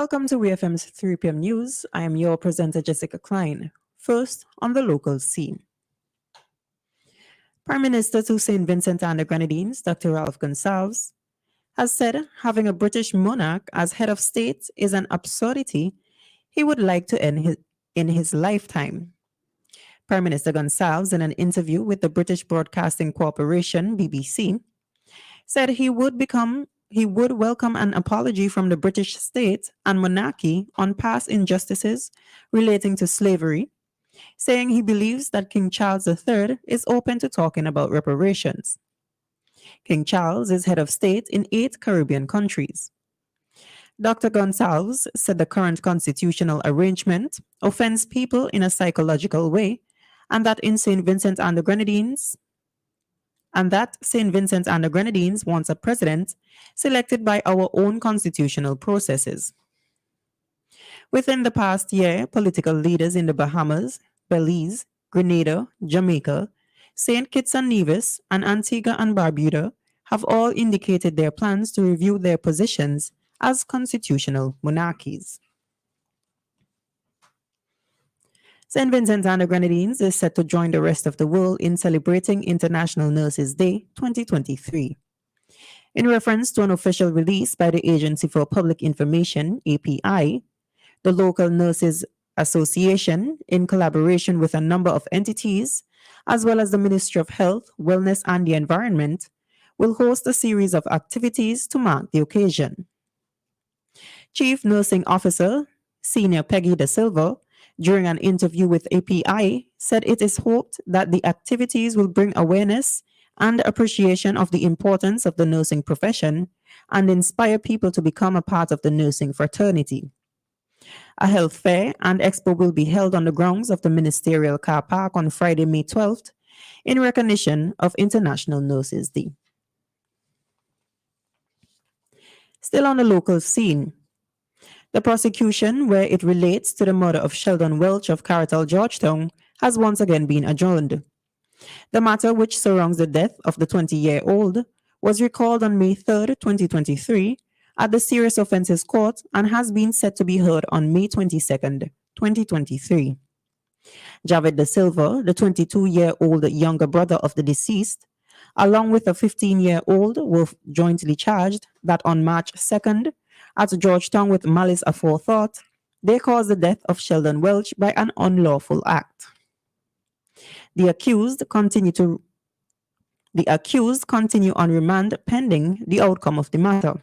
Welcome to WEFM's 3 p.m. news. I am your presenter, Jessica Klein. First, on the local scene. Prime Minister to St. Vincent and the Grenadines, Dr. Ralph Gonsalves, has said having a British monarch as head of state is an absurdity he would like to end in his lifetime. Prime Minister Gonsalves, in an interview with the British Broadcasting Corporation, BBC, said he would welcome an apology from the British state and monarchy on past injustices relating to slavery, saying he believes that King Charles III is open to talking about reparations. King Charles is head of state in 8 Caribbean countries. Dr. Gonsalves said the current constitutional arrangement offends people in a psychological way, and that St. Vincent and the Grenadines wants a president selected by our own constitutional processes. Within the past year, political leaders in the Bahamas, Belize, Grenada, Jamaica, St. Kitts and Nevis, and Antigua and Barbuda have all indicated their plans to review their positions as constitutional monarchies. St. Vincent and the Grenadines is set to join the rest of the world in celebrating International Nurses Day 2023. In reference to an official release by the Agency for Public Information, API, the local Nurses Association, in collaboration with a number of entities, as well as the Ministry of Health, Wellness and the Environment, will host a series of activities to mark the occasion. Chief Nursing Officer, Senior Peggy Da Silva, during an interview with API, said it is hoped that the activities will bring awareness and appreciation of the importance of the nursing profession and inspire people to become a part of the nursing fraternity. A health fair and expo will be held on the grounds of the Ministerial Car Park on Friday, May 12th, in recognition of International Nurses Day. Still on the local scene, the prosecution, where it relates to the murder of Sheldon Welch of Carroll, Georgetown, has once again been adjourned. The matter, which surrounds the death of the 20-year-old, was recalled on May 3, 2023, at the Serious Offences Court and has been set to be heard on May 22, 2023. Javed Da Silva, the 22-year-old younger brother of the deceased, along with a 15-year-old, were jointly charged that on March 2nd, at Georgetown with malice aforethought, they caused the death of Sheldon Welch by an unlawful act. The accused continue on remand pending the outcome of the matter.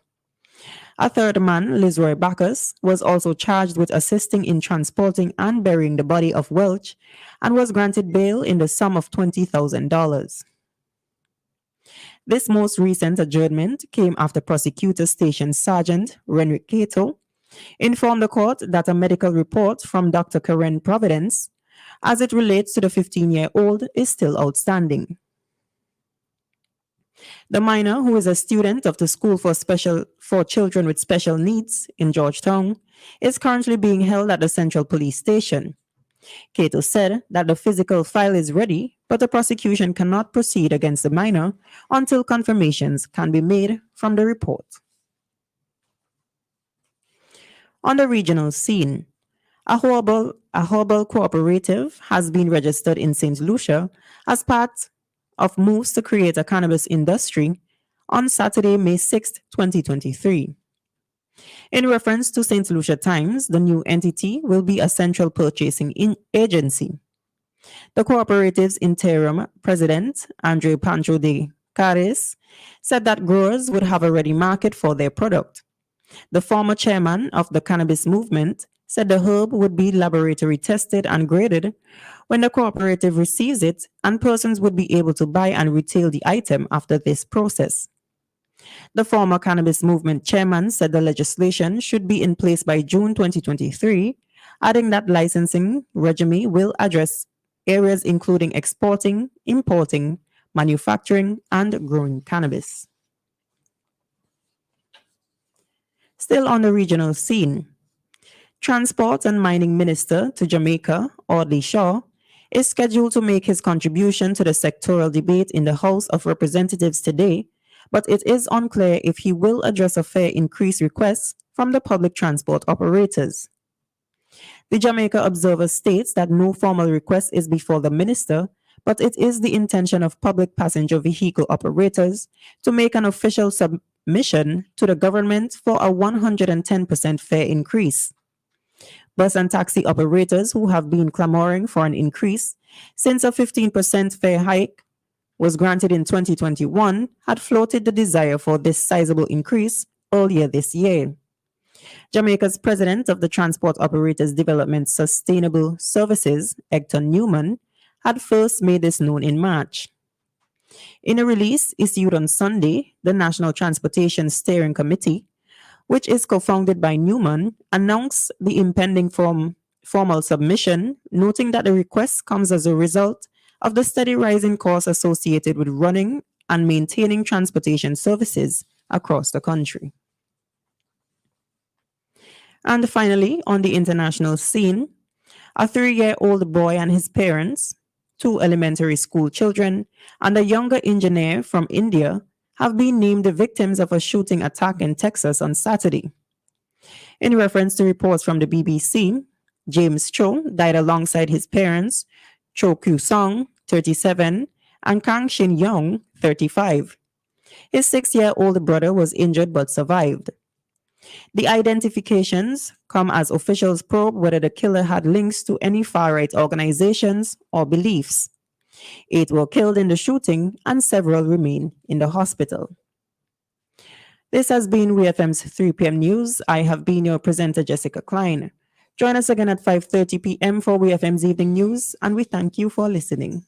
A third man, Lizroy Bacchus, was also charged with assisting in transporting and burying the body of Welch and was granted bail in the sum of $20,000. This most recent adjournment came after Prosecutor Station Sergeant Renrick Cato informed the court that a medical report from Dr. Karen Providence, as it relates to the 15-year-old, is still outstanding. The minor, who is a student of the School for Children with Special Needs in Georgetown, is currently being held at the Central Police Station. Cato said that the physical file is ready, but the prosecution cannot proceed against the minor until confirmations can be made from the report. On the regional scene, a herbal cooperative has been registered in St. Lucia as part of moves to create a cannabis industry on Saturday, May 6, 2023. In reference to St. Lucia Times, the new entity will be a central purchasing agency. The cooperative's interim president, Andre Pancho de Cares, said that growers would have a ready market for their product. The former chairman of the cannabis movement said the herb would be laboratory tested and graded when the cooperative receives it, and persons would be able to buy and retail the item after this process. The former cannabis movement chairman said the legislation should be in place by June 2023, adding that licensing regime will address areas including exporting, importing, manufacturing, and growing cannabis. Still on the regional scene, Transport and Mining Minister to Jamaica, Audley Shaw, is scheduled to make his contribution to the sectoral debate in the House of Representatives today but it is unclear if he will address a fare increase request from the public transport operators. The Jamaica Observer states that no formal request is before the minister, but it is the intention of public passenger vehicle operators to make an official submission to the government for a 110% fare increase. Bus and taxi operators who have been clamoring for an increase since a 15% fare hike was granted in 2021 had floated the desire for this sizable increase earlier this year. Jamaica's president of the Transport Operators Development Sustainable Services, Hector Newman, had first made this known in March. In a release issued on Sunday, the National Transportation Steering Committee, which is co-founded by Newman, announced the impending formal submission, noting that the request comes as a result of the steady rising costs associated with running and maintaining transportation services across the country. And finally, on the international scene, a 3-year-old boy and his parents, 2 elementary school children, and a younger engineer from India have been named the victims of a shooting attack in Texas on Saturday. In reference to reports from the BBC, James Cho died alongside his parents, Cho Kyu Song, 37, and Kang Shin Young, 35. His 6-year-old brother was injured but survived. The identifications come as officials probe whether the killer had links to any far-right organizations or beliefs. 8 were killed in the shooting and several remain in the hospital. This has been WEFM's 3 p.m. news. I have been your presenter, Jessica Klein. Join us again at 5:30 p.m. for WEFM's evening news, and we thank you for listening.